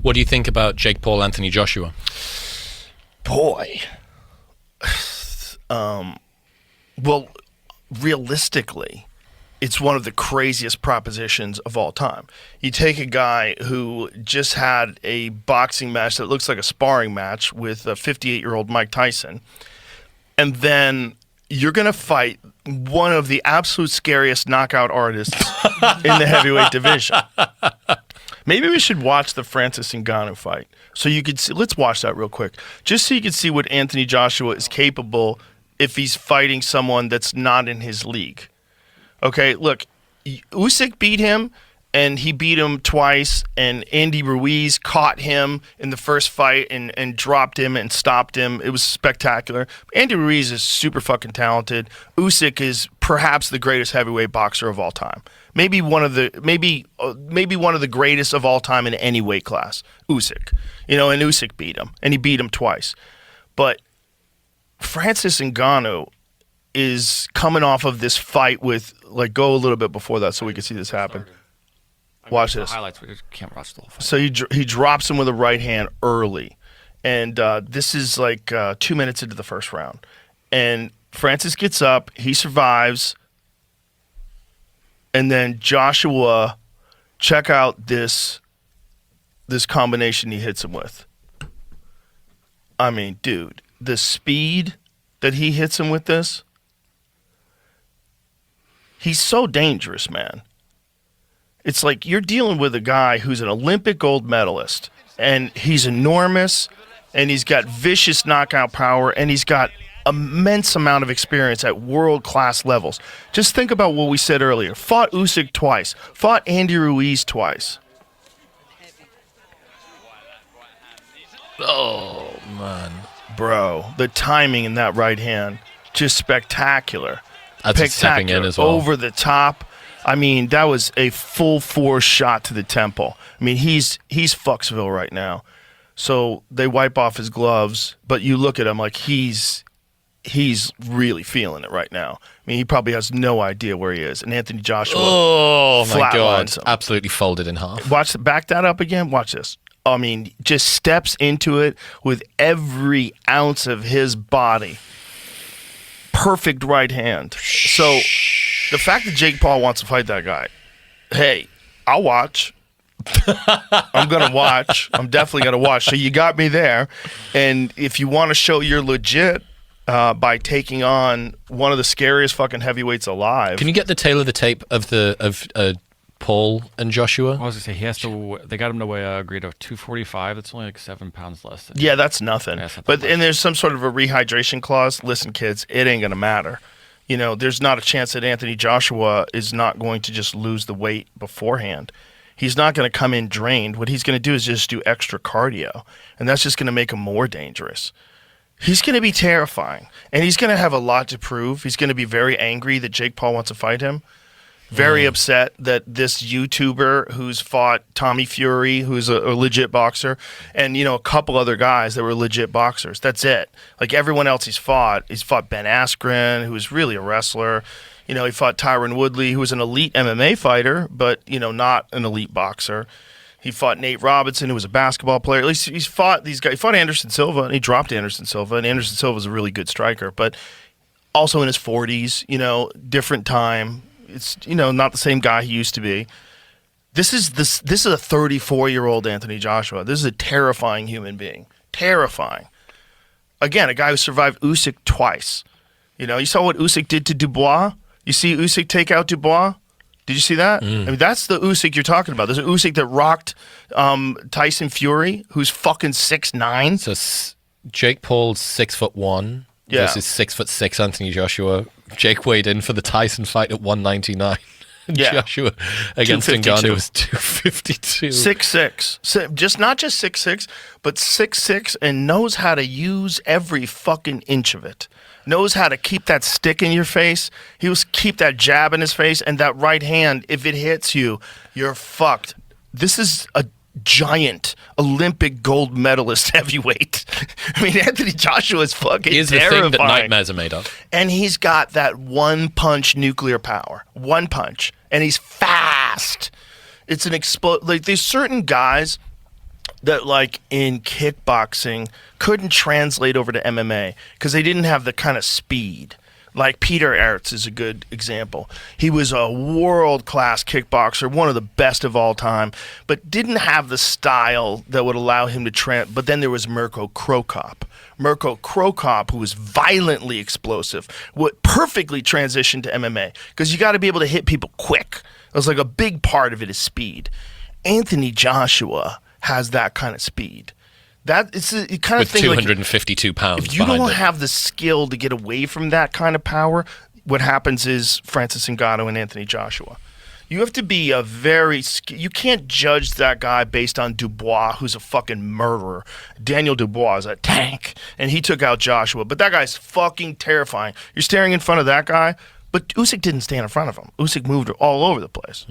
What do you think about Jake Paul, Anthony Joshua? Boy. Well, realistically, it's one of the craziest propositions of all time. You take a guy who just had a boxing match that looks like a sparring match with a 58-year-old Mike Tyson, and then you're going to fight one of the absolute scariest knockout artists in the heavyweight division. Maybe we should watch the Francis Ngannou fight so you could see. Let's watch that real quick, just so you can see what Anthony Joshua is capable if he's fighting someone that's not in his league. Okay, look, Usyk beat him, and he beat him twice, and Andy Ruiz caught him in the first fight and dropped him and stopped him. It was spectacular. Andy Ruiz is super fucking talented. Usyk is perhaps the greatest heavyweight boxer of all time. Maybe one of the greatest of all time in any weight class. Usyk, and Usyk beat him, and he beat him twice. But Francis Ngannou is coming off of this fight with, go a little bit before that so we can see this happen. Watch this. Highlights. We can't watch the whole fight. So he drops him with a right hand early, and this is 2 minutes into the first round. And Francis gets up, he survives, and then Joshua, check out this combination he hits him with. I mean, dude, the speed that he hits him with this, he's so dangerous, man. It's like you're dealing with a guy who's an Olympic gold medalist, and he's enormous, and he's got vicious knockout power, and he's got immense amount of experience at world-class levels. Just think about what we said earlier. Fought Usyk twice. Fought Andy Ruiz twice. Oh, man. Bro, the timing in that right hand, just spectacular. That's stepping in as well. Over the top. I mean, that was a full force shot to the temple. I mean, he's Fucksville right now. So they wipe off his gloves, but you look at him like he's really feeling it right now. I mean, he probably has no idea where he is. And Anthony Joshua, oh my God, him. Absolutely folded in half. Back that up again. Watch this. I mean, just steps into it with every ounce of his body. Perfect right hand. So the fact that Jake Paul wants to fight that guy, hey, I'll watch. I'm going to watch. I'm definitely going to watch. So you got me there. And if you want to show you're legit by taking on one of the scariest fucking heavyweights alive. Can you get the tail of the tape of Paul and Joshua? I was gonna say they got him to weigh a grade of 245. That's only 7 pounds less. Yeah, that's nothing. Yeah, and there's some sort of a rehydration clause. Listen, kids, it ain't gonna matter. There's not a chance that Anthony Joshua is not going to just lose the weight beforehand. He's not going to come in drained. What he's going to do is just do extra cardio, and that's just going to make him more dangerous. He's going to be terrifying, and he's going to have a lot to prove. He's going to be very angry that Jake Paul wants to fight him. Very upset that this YouTuber who's fought Tommy Fury, who's a legit boxer, and a couple other guys that were legit boxers. That's it. Like everyone else he's fought Ben Askren, who's really a wrestler. He fought Tyron Woodley, who was an elite MMA fighter, but not an elite boxer. He fought Nate Robinson, who was a basketball player. At least he's fought these guys. He fought Anderson Silva, and he dropped Anderson Silva, and Anderson Silva's a really good striker, but also in his 40s. Different time. It's not the same guy he used to be. This is a 34-year-old Anthony Joshua. This is a terrifying human being. Terrifying. Again, a guy who survived Usyk twice. You saw what Usyk did to Dubois. You see Usyk take out Dubois. Did you see that? I mean, that's the Usyk you're talking about. There's an Usyk that rocked Tyson Fury, who's fucking 6'9". So Jake Paul's 6'1" versus 6'6" Anthony Joshua. Jake weighed in for the Tyson fight at 199. Yeah. Joshua against Ngannou was 252. 6'6". Not just 6'6", but 6'6", and knows how to use every fucking inch of it. Knows how to keep that stick in your face. He was keep that jab in his face, and that right hand, if it hits you, you're fucked. This is a giant Olympic gold medalist heavyweight. I mean, Anthony Joshua is fucking He is the terrifying. thing that nightmares are made of. And he's got that one-punch nuclear power. One punch. And he's fast. It's an there's certain guys that, like, in kickboxing couldn't translate over to MMA because they didn't have the kind of speed. Like Peter Aerts is a good example. He was a world-class kickboxer, one of the best of all time, but didn't have the style that would allow him to But then there was Mirko Krokop. Mirko Krokop, who was violently explosive, would perfectly transition to MMA because you got to be able to hit people quick. It was like a big part of it is speed. Anthony Joshua has that kind of speed. That it's a kind with of thing 252 like, pounds. if you don't have the skill to get away from that kind of power, what happens is Francis Ngannou and Anthony Joshua. You have to be a very you can't judge that guy based on Dubois, who's a fucking murderer. Daniel Dubois is a tank, and he took out Joshua. But that guy's fucking terrifying. You're staring in front of that guy, but Usyk didn't stand in front of him. Usyk moved all over the place.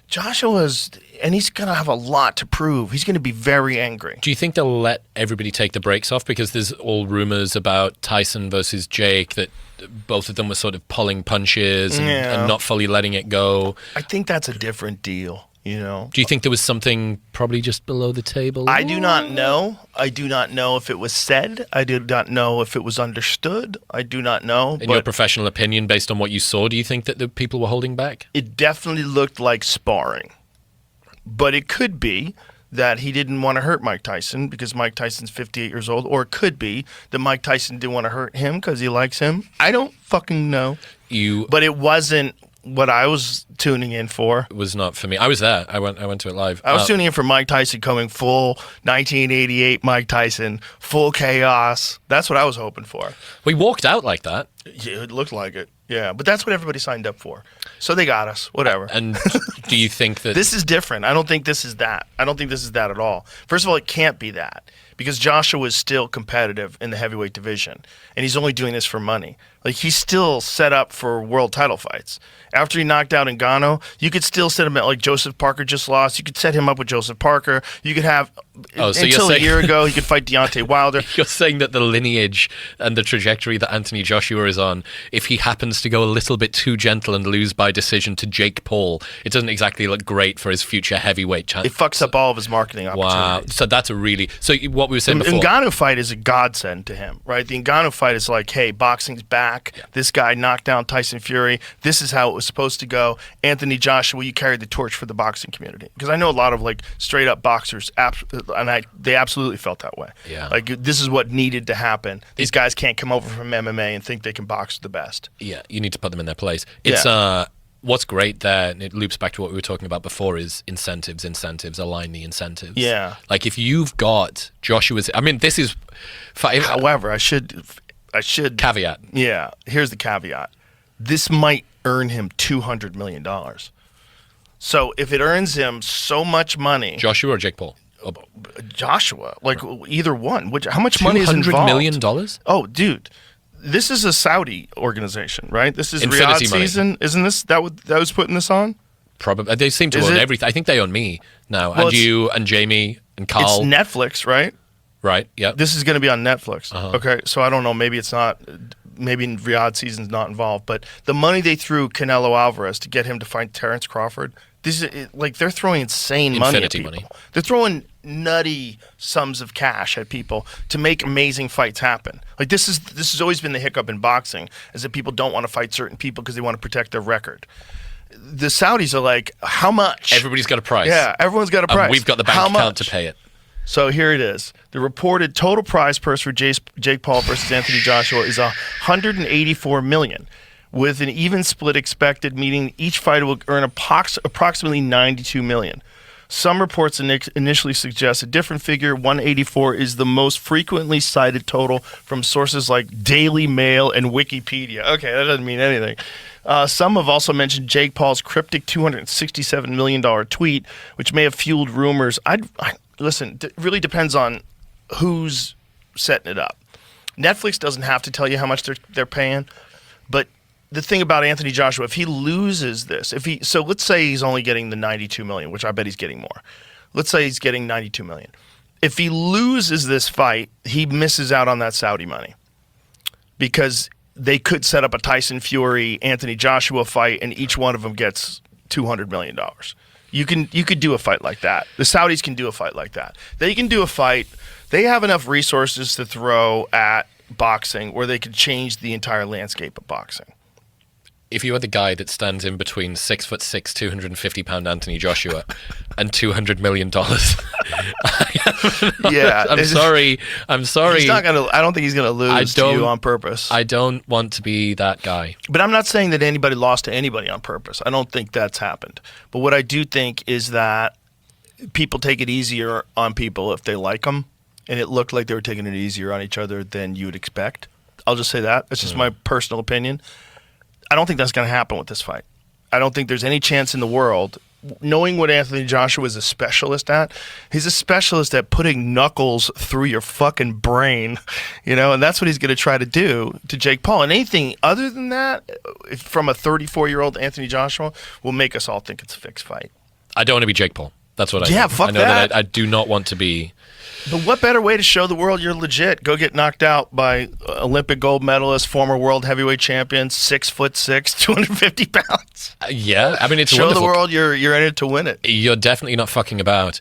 Joshua's, and he's going to have a lot to prove. He's going to be very angry. Do you think they'll let everybody take the brakes off? Because there's all rumors about Tyson versus Jake, that both of them were sort of pulling punches and not fully letting it go. I think that's a different deal. You know, do you think there was something probably just below the table? I do not know. I do not know if it was said. I do not know if it was understood. I do not know. In your professional opinion, based on what you saw, do you think that the people were holding back? It definitely looked like sparring. But it could be that he didn't want to hurt Mike Tyson because Mike Tyson's 58 years old. Or it could be that Mike Tyson didn't want to hurt him because he likes him. I don't fucking know. But it wasn't what I was tuning in for. It was not for me. I was there. I went to it live. I was tuning in for Mike Tyson coming full 1988 Mike Tyson, full chaos. That's what I was hoping for. We walked out like that. Yeah, it looked like it. Yeah, but that's what everybody signed up for. So they got us. Whatever. And do you think that... This is different. I don't think this is that. I don't think this is that at all. First of all, it can't be that because Joshua is still competitive in the heavyweight division, and he's only doing this for money. Like, he's still set up for world title fights. After he knocked out Ngannou, you could still set him at, like, Joseph Parker just lost. You could set him up with Joseph Parker. You could have, until a year ago, he could fight Deontay Wilder. You're saying that the lineage and the trajectory that Anthony Joshua is on, if he happens to go a little bit too gentle and lose by decision to Jake Paul, it doesn't exactly look great for his future heavyweight chance. It fucks up all of his marketing opportunities. Wow. So that's a really... So what we were saying before... The Ngannou fight is a godsend to him, right? The Ngannou fight is like, hey, boxing's back. Yeah. This guy knocked down Tyson Fury. This is how it was supposed to go. Anthony Joshua, you carried the torch for the boxing community. Because I know a lot of, like, straight up boxers, and they absolutely felt that way. Yeah. Like, this is what needed to happen. These guys can't come over from MMA and think they can box the best. Yeah, you need to put them in their place. It's what's great there, and it loops back to what we were talking about before, is incentives, align the incentives. Yeah. Like, if you've got Joshua's... I mean, this is... However, I should... Caveat. Yeah, here's the caveat. This might earn him $200 million. So if it earns him so much money... Joshua or Jake Paul? Joshua. Like, either one. How much money is involved? $200 million? Oh, dude. This is a Saudi organization, right? This is Infinity Riyadh money. Season. Isn't this that was putting this on? Probably. They seem to own everything. I think they own me now. Well, and you and Jamie and Carl. It's Netflix, right? Right, yeah. This is going to be on Netflix. Uh-huh. Okay, so I don't know. Maybe it's not. Maybe Riyadh Season's not involved. But the money they threw Canelo Alvarez to get him to fight Terrence Crawford, this is like they're throwing insane money at people. They're throwing nutty sums of cash at people to make amazing fights happen. Like this has always been the hiccup in boxing, is that people don't want to fight certain people because they want to protect their record. The Saudis are like, how much? Everybody's got a price. Yeah, everyone's got a price. We've got the bank account to pay it. So here it is. The reported total prize purse for Jake Paul versus Anthony Joshua is $184 million, with an even split expected, meaning each fighter will earn approximately $92 million. Some reports initially suggest a different figure. 184 is the most frequently cited total from sources like Daily Mail and Wikipedia. Okay, that doesn't mean anything. Some have also mentioned Jake Paul's cryptic $267 million tweet, which may have fueled rumors. Listen, it really depends on who's setting it up. Netflix doesn't have to tell you how much they're paying, but the thing about Anthony Joshua, if he loses this, so let's say he's only getting the $92 million, which I bet he's getting more. Let's say he's getting $92 million. If he loses this fight, he misses out on that Saudi money because they could set up a Tyson Fury, Anthony Joshua fight, and each one of them gets $200 million. You could do a fight like that. The Saudis can do a fight like that. They can do a fight. They have enough resources to throw at boxing where they could change the entire landscape of boxing. If you are the guy that stands in between 6'6", 250-pound Anthony Joshua and $200 million, Yeah, I'm sorry. He's not gonna. I don't think he's gonna lose to you on purpose. I don't want to be that guy. But I'm not saying that anybody lost to anybody on purpose. I don't think that's happened. But what I do think is that people take it easier on people if they like them, and it looked like they were taking it easier on each other than you would expect. I'll just say that. That's just my personal opinion. I don't think that's going to happen with this fight. I don't think there's any chance in the world. Knowing what Anthony Joshua is a specialist at, he's a specialist at putting knuckles through your fucking brain, and that's what he's going to try to do to Jake Paul. And anything other than that, from a 34-year-old Anthony Joshua, will make us all think it's a fixed fight. I don't want to be Jake Paul. That's what I Yeah, know. fuck I know that. I do not want to be. But what better way to show the world you're legit? Go get knocked out by Olympic gold medalist, former world heavyweight champion, 6'6", 250 pounds. Yeah, I mean, it's Show wonderful. the world you're in it to win it. You're definitely not fucking about.